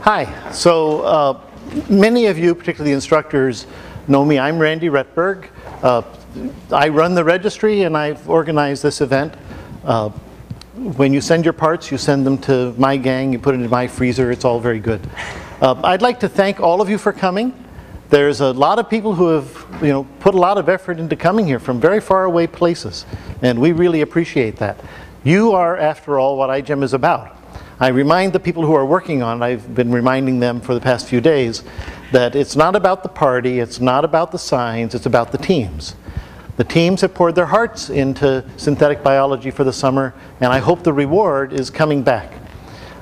Hi. So many of you, particularly the instructors, know me. I'm Randy Retberg. I run the registry and I've organized this event. When you send your parts, you send them to my gang, you put it in my freezer, it's all very good. I'd like to thank all of you for coming. There's a lot of people who have put a lot of effort into coming here from very far away places, and we really appreciate that. You are, after all, what iGEM is about. I remind the people who are working on it, I've been reminding them for the past few days, that it's not about the party, it's not about the signs, it's about the teams. The teams have poured their hearts into synthetic biology for the summer, and I hope the reward is coming back.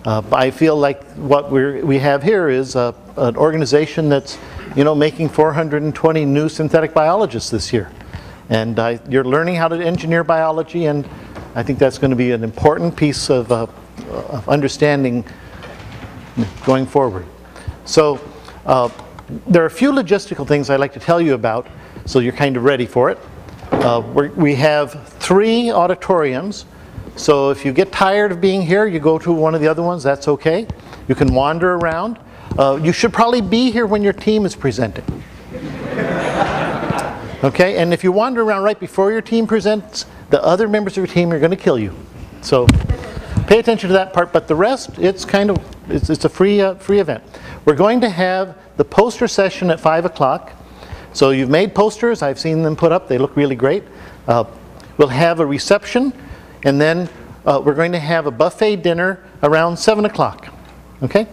I feel like what we have here is an organization that's making 420 new synthetic biologists this year. And you're learning how to engineer biology, and I think that's going to be an important piece of understanding going forward. So there are a few logistical things I'd like to tell you about, so you're kind of ready for it. We have 3 auditoriums, so if you get tired of being here, you go to one of the other ones, that's okay. You can wander around. You should probably be here when your team is presenting. Okay, and if you wander around right before your team presents, the other members of your team are going to kill you. So pay attention to that part, but the rest, it's a free event. We're going to have the poster session at 5 o'clock. So you've made posters, I've seen them put up, they look really great. We'll have a reception, and then we're going to have a buffet dinner around 7 o'clock. Okay?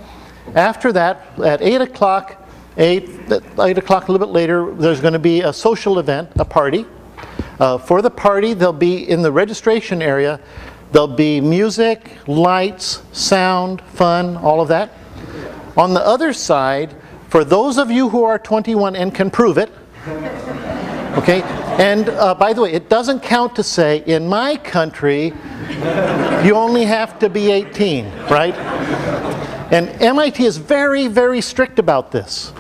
After that, at 8 o'clock, 8 o'clock a little bit later, there's going to be a social event, a party. For the party, there'll be in the registration area, there'll be music, lights, sound, fun, all of that. On the other side, for those of you who are 21 and can prove it, okay, and by the way, it doesn't count to say, in my country, you only have to be 18, right? And MIT is very, very strict about this,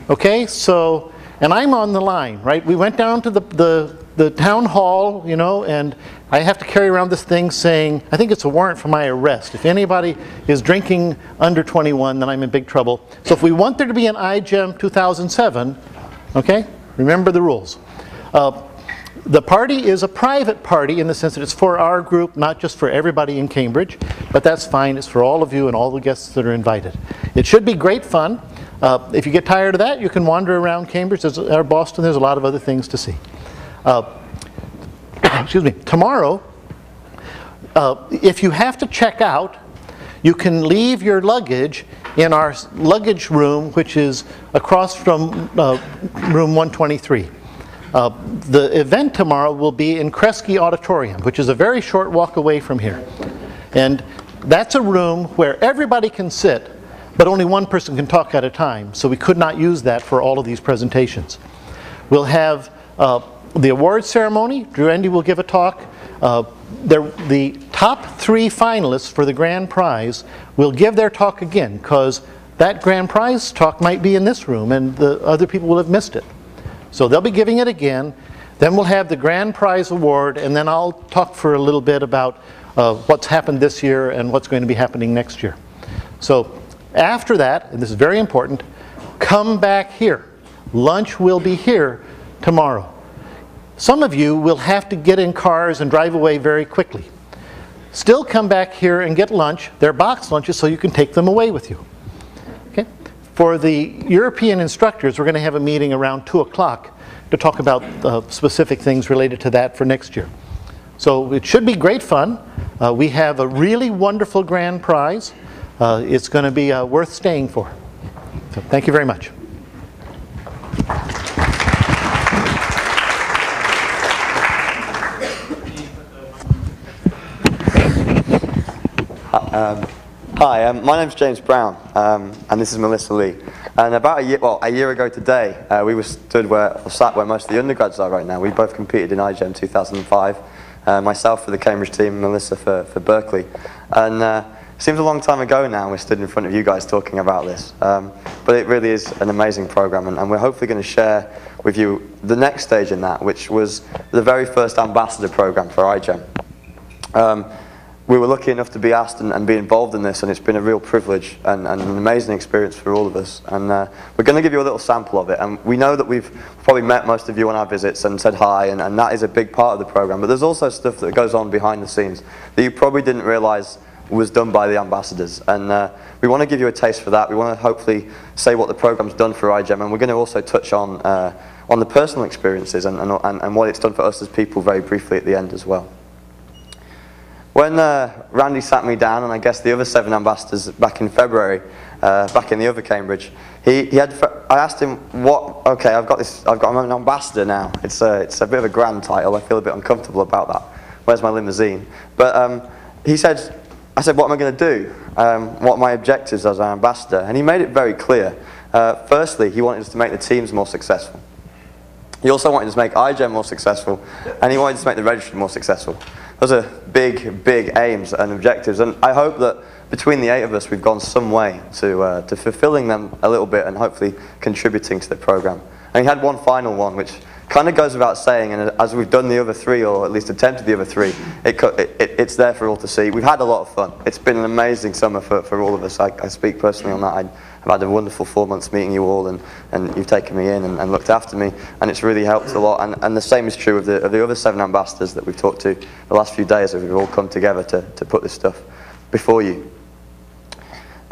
okay? So, and I'm on the line, right? We went down to the town hall, and I have to carry around this thing saying, I think it's a warrant for my arrest. If anybody is drinking under 21, then I'm in big trouble. So if we want there to be an iGEM 2007, okay, remember the rules. The party is a private party in the sense that it's for our group, not just for everybody in Cambridge, but that's fine. It's for all of you and all the guests that are invited. It should be great fun. If you get tired of that, you can wander around Cambridge or Boston. There's a lot of other things to see. Excuse me. Tomorrow, if you have to check out, you can leave your luggage in our luggage room, which is across from room 123. The event tomorrow will be in Kresge Auditorium, which is a very short walk away from here. And that's a room where everybody can sit, but only one person can talk at a time, so we could not use that for all of these presentations. We'll have the award ceremony. Randy will give a talk. The top 3 finalists for the grand prize will give their talk again, because that grand prize talk might be in this room and the other people will have missed it. So they'll be giving it again. Then we'll have the grand prize award, and then I'll talk for a little bit about what's happened this year and what's going to be happening next year. So after that, and this is very important, come back here. Lunch will be here tomorrow. Some of you will have to get in cars and drive away very quickly. Still come back here and get lunch. They're box lunches, so you can take them away with you. Okay? For the European instructors, we're going to have a meeting around 2 o'clock to talk about specific things related to that for next year. So it should be great fun. We have a really wonderful grand prize. It's going to be worth staying for. So thank you very much. Hi, my name's James Brown, and this is Melissa Lee. And about a year ago today, we were sat where most of the undergrads are right now. We both competed in iGEM 2005, myself for the Cambridge team, Melissa for Berkeley. And it seems a long time ago now we're stood in front of you guys talking about this. But it really is an amazing program, and we're hopefully going to share with you the next stage in that, which was the very first ambassador program for iGEM. we were lucky enough to be asked and be involved in this, and it's been a real privilege and an amazing experience for all of us. And we're going to give you a little sample of it. And we know that we've probably met most of you on our visits and said hi, and that is a big part of the program. But there's also stuff that goes on behind the scenes that you probably didn't realize was done by the ambassadors. And we want to give you a taste for that. We want to hopefully say what the program's done for iGEM, and we're going to also touch on the personal experiences and what it's done for us as people very briefly at the end as well. When Randy sat me down, and I guess the other 7 ambassadors back in February, back in the other Cambridge, I asked him, okay, I'm an ambassador now. It's a bit of a grand title. I feel a bit uncomfortable about that. Where's my limousine? But I said, what am I going to do? What are my objectives as an ambassador? And he made it very clear. Firstly, he wanted us to make the teams more successful. He also wanted us to make iGEM more successful, and he wanted us to make the registry more successful. Those are big, big aims and objectives, and I hope that between the 8 of us, we've gone some way to fulfilling them a little bit and hopefully contributing to the program. And he had one final one, which kind of goes without saying, and as we've done the other 3, or at least attempted the other 3, it's there for all to see. We've had a lot of fun. It's been an amazing summer for all of us. I speak personally on that. I've had a wonderful 4 months meeting you all, and you've taken me in and looked after me, and it's really helped a lot. And the same is true of the other 7 ambassadors that we've talked to the last few days, as we've all come together to put this stuff before you.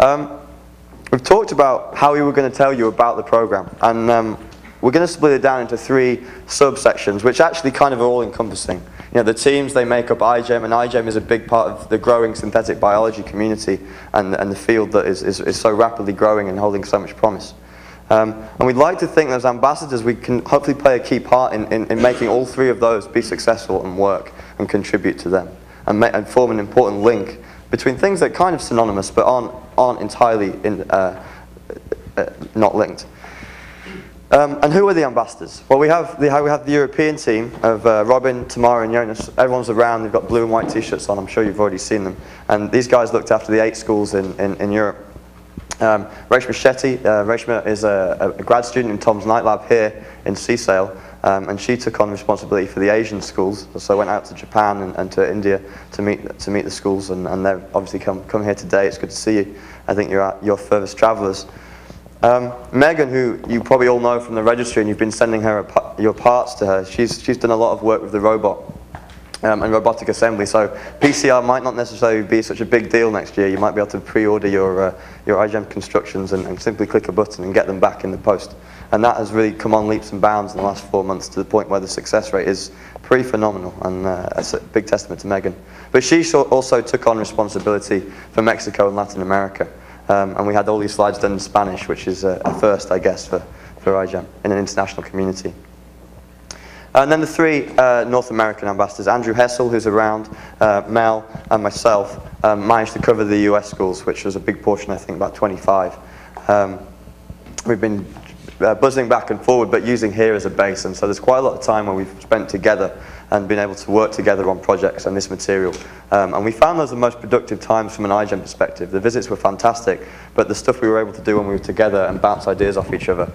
We've talked about how we were going to tell you about the program, and we're going to split it down into 3 subsections, which actually kind of are all encompassing. You know, the teams, they make up iGEM, and iGEM is a big part of the growing synthetic biology community and the field that is so rapidly growing and holding so much promise. And we'd like to think that as ambassadors we can hopefully play a key part in making all 3 of those be successful and work and contribute to them, and form an important link between things that are kind of synonymous but aren't entirely not linked. And who are the ambassadors? Well, we have the European team of Robin, Tamara and Jonas. Everyone's around, they've got blue and white t-shirts on, I'm sure you've already seen them. And these guys looked after the 8 schools in Europe. Reshma Shetty, Reshma is a grad student in Tom's Night Lab here in Seasale, and she took on responsibility for the Asian schools, so went out to Japan and to India to meet the schools, and they've obviously come here today. It's good to see you. I think you're furthest travellers. Megan, who you probably all know from the registry, and you've been sending her your parts to her, she's done a lot of work with the robot and robotic assembly, so PCR might not necessarily be such a big deal next year. You might be able to pre-order your iGEM constructions and simply click a button and get them back in the post. And that has really come on leaps and bounds in the last 4 months to the point where the success rate is pretty phenomenal, and that's a big testament to Megan. But she also took on responsibility for Mexico and Latin America. And we had all these slides done in Spanish, which is a first, I guess, for iGEM in an international community. And then the 3 North American ambassadors, Andrew Hessel, who's around, Mel, and myself, managed to cover the US schools, which was a big portion, I think, about 25. We've been buzzing back and forward, but using here as a base, and so there's quite a lot of time where we've spent together and been able to work together on projects and this material. And we found those the most productive times from an iGEM perspective. The visits were fantastic, but the stuff we were able to do when we were together and bounce ideas off each other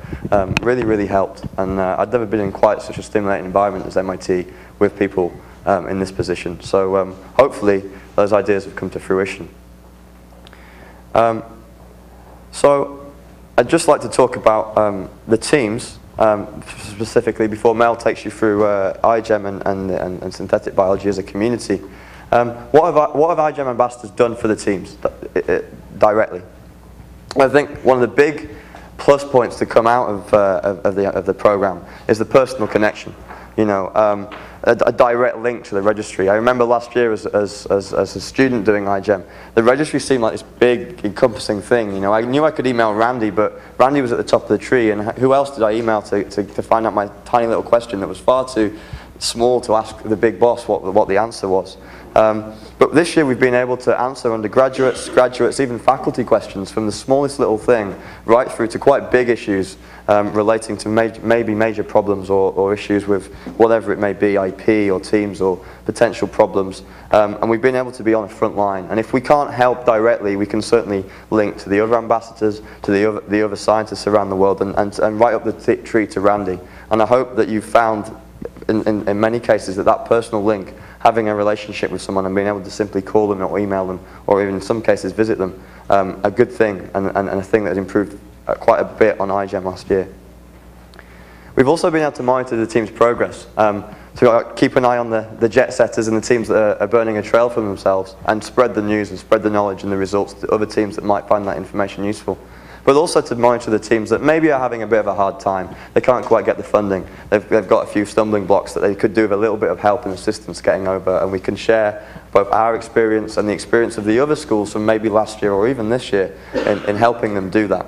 really, really helped. And I'd never been in quite such a stimulating environment as MIT with people in this position. So hopefully those ideas have come to fruition. So I'd just like to talk about the teams, specifically before Mel takes you through iGEM and synthetic biology as a community. What have iGEM ambassadors done for the teams directly? I think one of the big plus points to come out of the program is the personal connection. You know, a direct link to the registry. I remember last year as a student doing iGEM, the registry seemed like this big encompassing thing. You know, I knew I could email Randy, but Randy was at the top of the tree, and who else did I email to find out my tiny little question that was far too small to ask the big boss what the answer was. But this year we've been able to answer undergraduates, graduates, even faculty questions from the smallest little thing right through to quite big issues relating to maybe major problems or issues with whatever it may be, IP or teams or potential problems. And we've been able to be on the front line. And if we can't help directly, we can certainly link to the other ambassadors, to the other scientists around the world, and right up the tree to Randy. And I hope that you've found in many cases that personal link having a relationship with someone and being able to simply call them or email them, or even in some cases visit them, a good thing and a thing that has improved quite a bit on iGEM last year. We've also been able to monitor the team's progress, to keep an eye on the jet setters and the teams that are burning a trail for themselves, and spread the news and spread the knowledge and the results to other teams that might find that information useful. But also to monitor the teams that maybe are having a bit of a hard time. They can't quite get the funding. They've got a few stumbling blocks that they could do with a little bit of help and assistance getting over, and we can share both our experience and the experience of the other schools from maybe last year or even this year in helping them do that.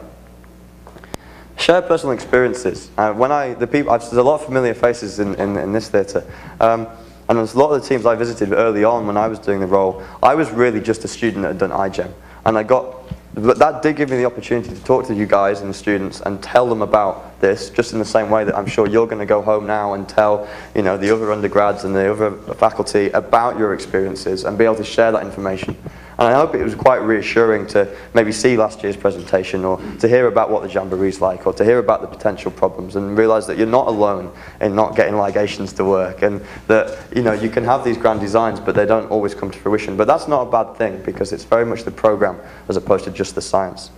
Share personal experiences. There's a lot of familiar faces in this theatre. And there's a lot of the teams I visited early on when I was doing the role. I was really just a student that had done iGEM. And that did give me the opportunity to talk to you guys and the students and tell them about this, just in the same way that I'm sure you're going to go home now and tell, you know, the other undergrads and the other faculty about your experiences and be able to share that information. And I hope it was quite reassuring to maybe see last year's presentation, or to hear about what the Jamboree's like, or to hear about the potential problems and realise that you're not alone in not getting ligations to work, and that, you know, you can have these grand designs but they don't always come to fruition. But that's not a bad thing, because it's very much the programme as opposed to just the science.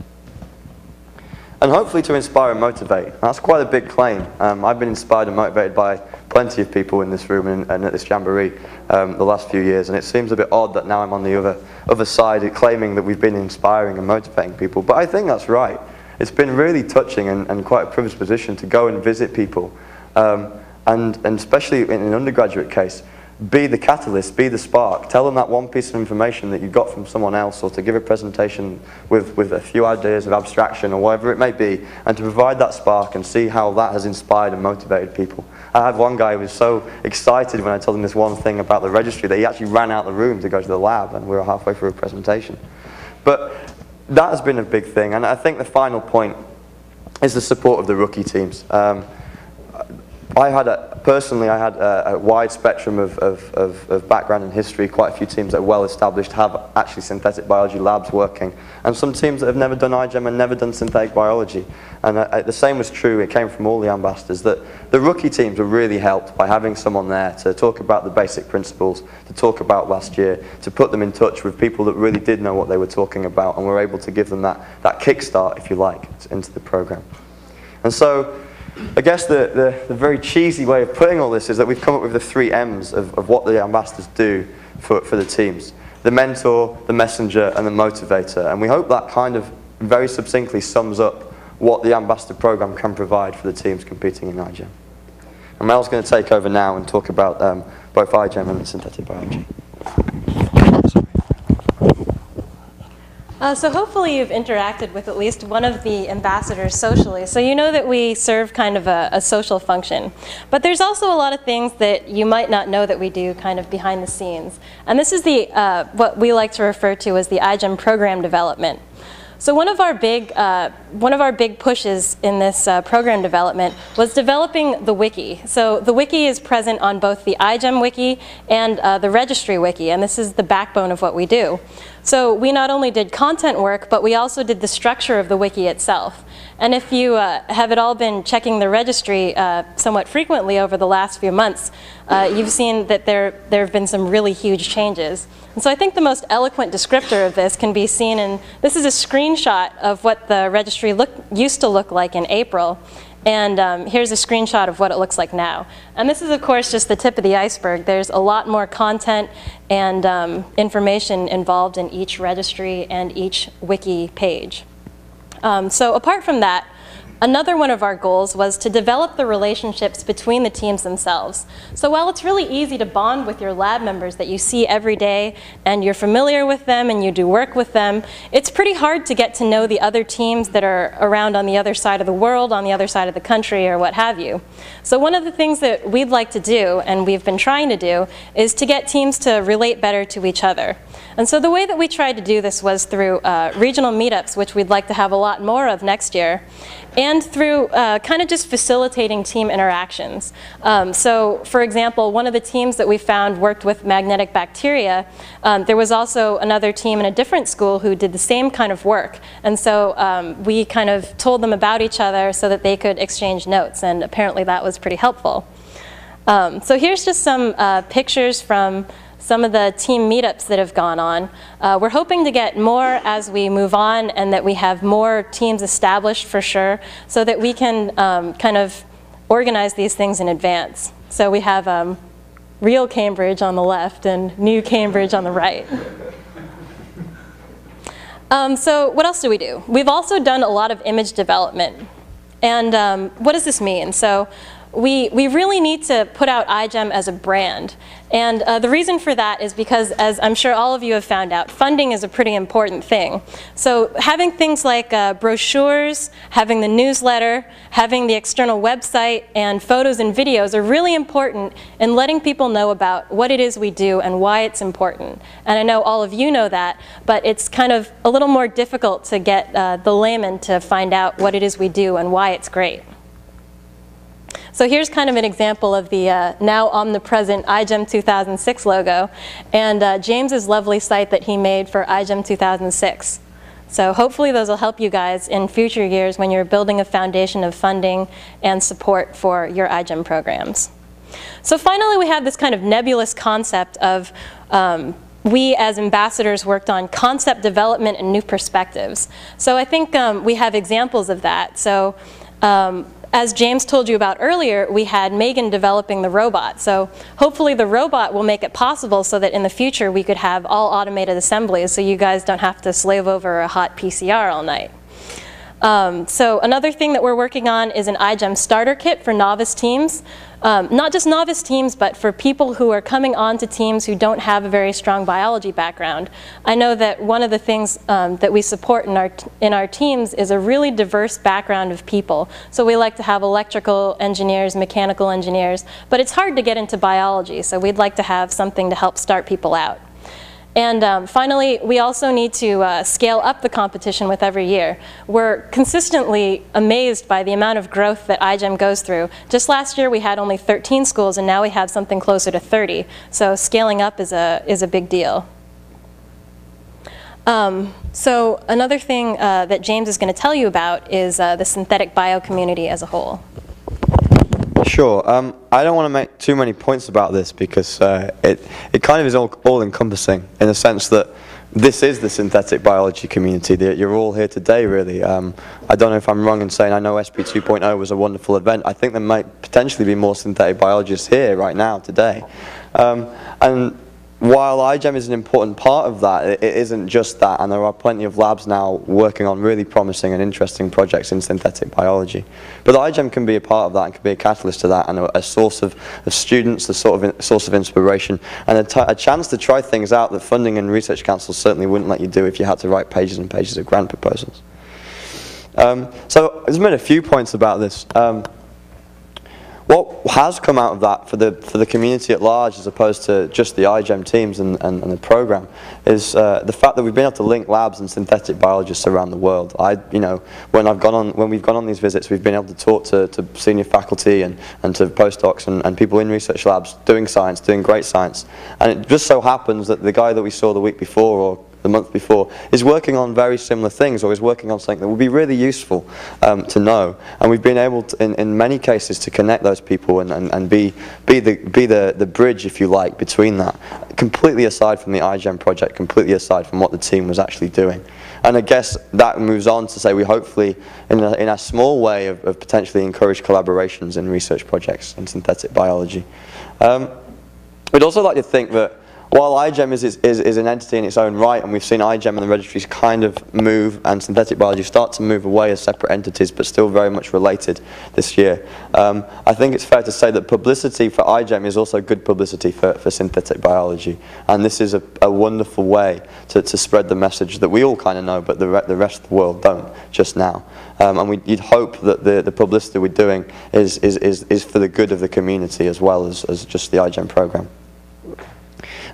And hopefully to inspire and motivate. That's quite a big claim. I've been inspired and motivated by plenty of people in this room and at this Jamboree the last few years, and it seems a bit odd that now I'm on the other side claiming that we've been inspiring and motivating people, but I think that's right. It's been really touching and quite a privileged position to go and visit people, and especially in an undergraduate case, be the catalyst, be the spark, tell them that one piece of information that you got from someone else, or to give a presentation with a few ideas of abstraction or whatever it may be, and to provide that spark and see how that has inspired and motivated people. I had one guy who was so excited when I told him this one thing about the registry that he actually ran out of the room to go to the lab, and we were halfway through a presentation. But that has been a big thing, and I think the final point is the support of the rookie teams. Personally, I had a wide spectrum of background and history. Quite a few teams that are well established have actually synthetic biology labs working, and some teams that have never done iGEM and never done synthetic biology. And the same was true, it came from all the ambassadors, that the rookie teams were really helped by having someone there to talk about the basic principles, to talk about last year, to put them in touch with people that really did know what they were talking about, and were able to give them that kickstart, if you like, into the program. And so, I guess the very cheesy way of putting all this is that we've come up with the 3 M's of what the ambassadors do for the teams. The mentor, the messenger, and the motivator. And we hope that kind of very succinctly sums up what the ambassador program can provide for the teams competing in iGEM. And Mel's going to take over now and talk about both iGEM and synthetic biology. So hopefully you've interacted with at least one of the ambassadors socially, so you know that we serve kind of a social function. But there's also a lot of things that you might not know that we do kind of behind the scenes. And this is what we like to refer to as the iGEM program development. So one of our big pushes in this program development was developing the wiki. So the wiki is present on both the iGEM wiki and the registry wiki, and this is the backbone of what we do. So we not only did content work, but we also did the structure of the wiki itself. And if you have at all been checking the registry somewhat frequently over the last few months, you've seen that there have been some really huge changes. And so I think the most eloquent descriptor of this can be seen in, this is a screenshot of what the registry used to look like in April. And here's a screenshot of what it looks like now. And this is, of course, just the tip of the iceberg. There's a lot more content and information involved in each registry and each wiki page. So apart from that, another one of our goals was to develop the relationships between the teams themselves. So while it's really easy to bond with your lab members that you see every day and you're familiar with them and you do work with them, it's pretty hard to get to know the other teams that are around on the other side of the world, on the other side of the country, or what have you. So one of the things that we'd like to do, and we've been trying to do, is to get teams to relate better to each other. And so the way that we tried to do this was through regional meetups, which we'd like to have a lot more of next year, and through kind of just facilitating team interactions. So for example, one of the teams that we found worked with magnetic bacteria. There was also another team in a different school who did the same kind of work. And so we kind of told them about each other so that they could exchange notes, and apparently that was pretty helpful. So here's just some pictures from some of the team meetups that have gone on. We're hoping to get more as we move on and that we have more teams established for sure so that we can kind of organize these things in advance. So we have real Cambridge on the left and new Cambridge on the right. So what else do we do? We've also done a lot of image development. And what does this mean? So we really need to put out iGEM as a brand. And the reason for that is because, as I'm sure all of you have found out, funding is a pretty important thing. So having things like brochures, having the newsletter, having the external website, and photos and videos are really important in letting people know about what it is we do and why it's important. And I know all of you know that, but it's kind of a little more difficult to get the layman to find out what it is we do and why it's great. So here's kind of an example of the now omnipresent iGEM 2006 logo and James's lovely site that he made for iGEM 2006. So hopefully those will help you guys in future years when you're building a foundation of funding and support for your iGEM programs. So finally we have this kind of nebulous concept of we as ambassadors worked on concept development and new perspectives. So I think we have examples of that. So as James told you about earlier, we had Megan developing the robot. So hopefully the robot will make it possible so that in the future we could have all automated assemblies so you guys don't have to slave over a hot PCR all night. So another thing that we're working on is an iGEM starter kit for novice teams. Not just novice teams, but for people who are coming onto teams who don't have a very strong biology background. I know that one of the things that we support in our teams is a really diverse background of people. So we like to have electrical engineers, mechanical engineers, but it's hard to get into biology, so we'd like to have something to help start people out. And finally, we also need to scale up the competition with every year. We're consistently amazed by the amount of growth that iGEM goes through. Just last year we had only 13 schools and now we have something closer to 30. So scaling up is a big deal. So another thing that James is going to tell you about is the synthetic bio community as a whole. Sure. I don't want to make too many points about this because it kind of is all-encompassing in the sense that this is the synthetic biology community. You're all here today, really. I don't know if I'm wrong in saying I know SP 2.0 was a wonderful event. I think there might potentially be more synthetic biologists here right now today. And while iGEM is an important part of that, it isn't just that, and there are plenty of labs now working on really promising and interesting projects in synthetic biology. But iGEM can be a part of that and can be a catalyst to that, and a source of students, a source of inspiration, and a chance to try things out that funding and research councils certainly wouldn't let you do if you had to write pages and pages of grant proposals. So there's been a few points about this. What has come out of that for the community at large, as opposed to just the iGEM teams and the program, is the fact that we've been able to link labs and synthetic biologists around the world. When we've gone on these visits, we've been able to talk to senior faculty and to postdocs and people in research labs doing science, doing great science. And it just so happens that the guy that we saw the week before or the month before is working on very similar things, or is working on something that would be really useful to know. And we've been able to, in many cases, to connect those people and be the bridge, if you like, between that, completely aside from the iGEM project, completely aside from what the team was actually doing. And I guess that moves on to say we hopefully, in a small way, have potentially encouraged collaborations in research projects in synthetic biology. We'd also like to think that while iGEM is an entity in its own right, and we've seen iGEM and the registries kind of move and synthetic biology start to move away as separate entities, but still very much related this year, I think it's fair to say that publicity for iGEM is also good publicity for synthetic biology. And this is a wonderful way to spread the message that we all kind of know, but the rest of the world don't just now. And you'd hope that the publicity we're doing is for the good of the community as well as just the iGEM program.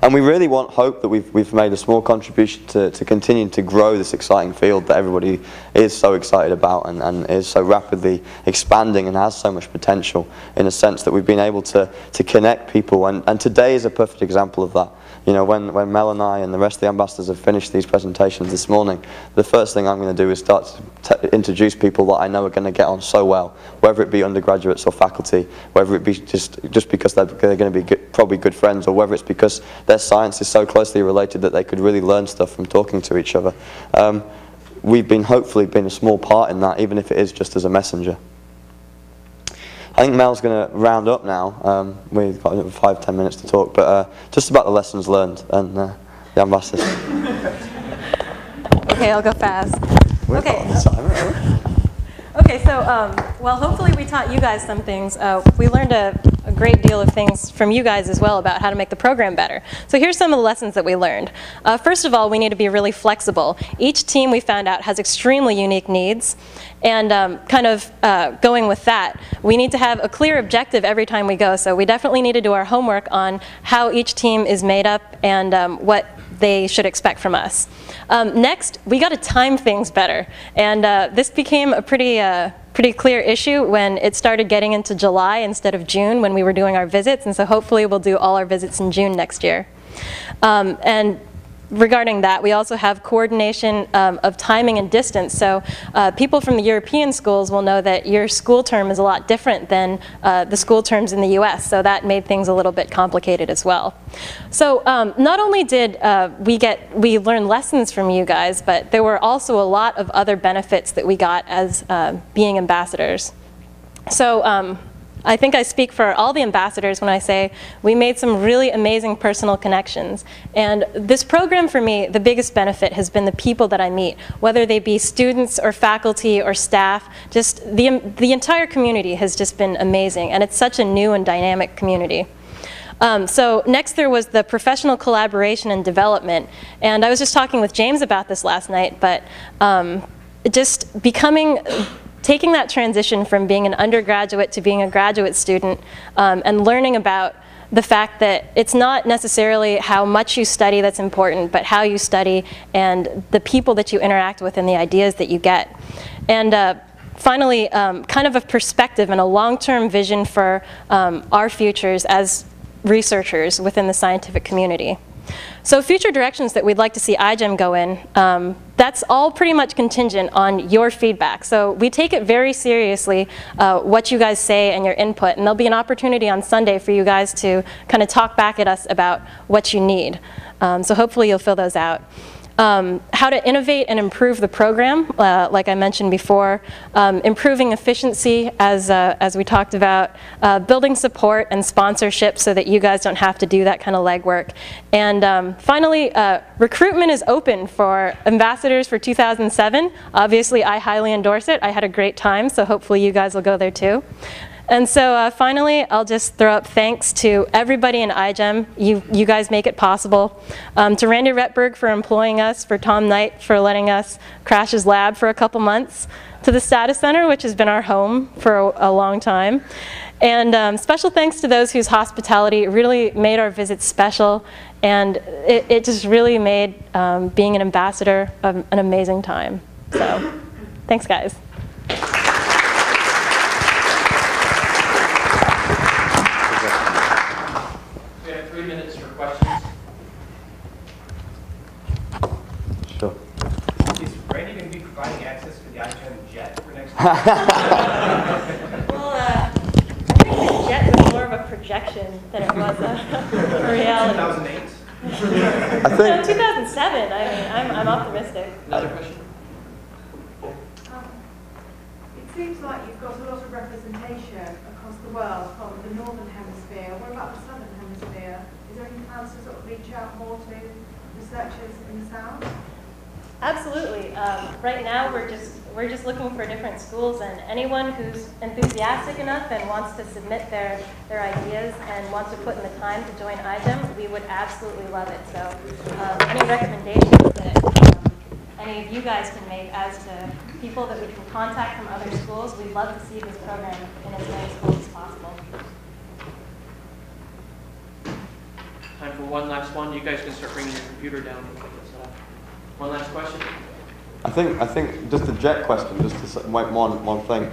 And we really hope that we've made a small contribution to continue to grow this exciting field that everybody is so excited about and is so rapidly expanding and has so much potential, in a sense that we've been able to connect people. And today is a perfect example of that. you know, when Mel and I and the rest of the ambassadors have finished these presentations this morning, the first thing I'm going to do is start to introduce people that I know are going to get on so well, whether it be undergraduates or faculty, whether it be just because they're going to be probably good friends, or whether it's because their science is so closely related that they could really learn stuff from talking to each other. We've hopefully been a small part in that, even if it is just as a messenger. I think Mel's going to round up now. We've got another 5-10 minutes to talk, but just about the lessons learned and the ambassadors. Okay, I'll go fast. Okay, so, well, hopefully we taught you guys some things. We learned a great deal of things from you guys as well about how to make the program better. So here's some of the lessons that we learned. First of all, we need to be really flexible. Each team, we found out, has extremely unique needs. And going with that, we need to have a clear objective every time we go. So we definitely need to do our homework on how each team is made up and what they should expect from us. Next, we got to time things better. And this became a pretty clear issue when it started getting into July instead of June when we were doing our visits. And so hopefully we'll do all our visits in June next year. And regarding that, we also have coordination of timing and distance. So people from the European schools will know that your school term is a lot different than the school terms in the US. So that made things a little bit complicated as well. So not only did we learn lessons from you guys, but there were also a lot of other benefits that we got as being ambassadors. So I think I speak for all the ambassadors when I say we made some really amazing personal connections. And this program for me, the biggest benefit has been the people that I meet, whether they be students or faculty or staff. Just the entire community has just been amazing, and it's such a new and dynamic community. So next there was the professional collaboration and development. And I was just talking with James about this last night, but just taking that transition from being an undergraduate to being a graduate student and learning about the fact that it's not necessarily how much you study that's important, but how you study and the people that you interact with and the ideas that you get. And finally, kind of a perspective and a long-term vision for our futures as researchers within the scientific community. So future directions that we'd like to see iGEM go in, that's all pretty much contingent on your feedback. So we take it very seriously, what you guys say and your input, and there'll be an opportunity on Sunday for you guys to kind of talk back at us about what you need. So hopefully you'll fill those out. How to innovate and improve the program, like I mentioned before, improving efficiency as we talked about, building support and sponsorship so that you guys don't have to do that kind of legwork. And finally, recruitment is open for ambassadors for 2007. Obviously, I highly endorse it. I had a great time, so hopefully you guys will go there too. And so finally, I'll just throw up thanks to everybody in iGEM. You guys make it possible. To Randy Retberg for employing us, for Tom Knight for letting us crash his lab for a couple months, to the Status Center, which has been our home for a long time. And special thanks to those whose hospitality really made our visits special. And it just really made being an ambassador an amazing time. So thanks, guys. Sure. Is Randy going to be providing access to the iGEM jet for next year? Well, I think the jet was more of a projection than it was a reality. 2008? I think. No, 2007. I mean, I'm optimistic. Another question? It seems like you've got a lot of representation across the world from the northern hemisphere. What about the southern hemisphere? Is there any plans to sort of reach out more to researchers in the south? Absolutely. Right now, we're just looking for different schools, and anyone who's enthusiastic enough and wants to submit their ideas and wants to put in the time to join iGEM, we would absolutely love it. So, any recommendations that any of you guys can make as to people that we can contact from other schools, we'd love to see this program in as many schools as possible. Time for one last one. You guys can start bringing your computer down. One last question. I think just the jet question, just to make one thing.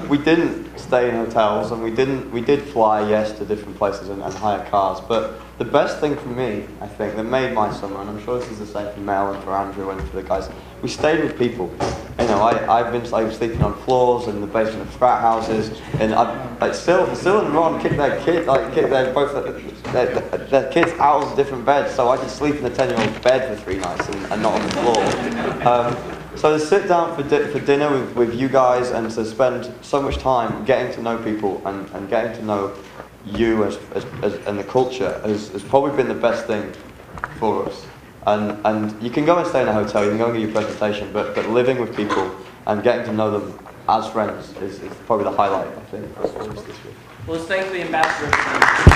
We didn't stay in hotels, and we did fly, yes, to different places and hire cars. But the best thing for me, I think, that made my summer, and I'm sure this is the same for Mel and for Andrew and for the guys, we stayed with people. You know, I was sleeping on floors in the basement of frat houses, and Sil and Ron kicked their kids out of different beds, so I could sleep in a 10-year-old's bed for 3 nights and not on the floor. So to sit down for dinner with you guys and to spend so much time getting to know people and getting to know you as and the culture has probably been the best thing for us. And you can go and stay in a hotel, you can go and give your presentation, but living with people and getting to know them as friends is probably the highlight, I think. Well, let's thank the ambassador.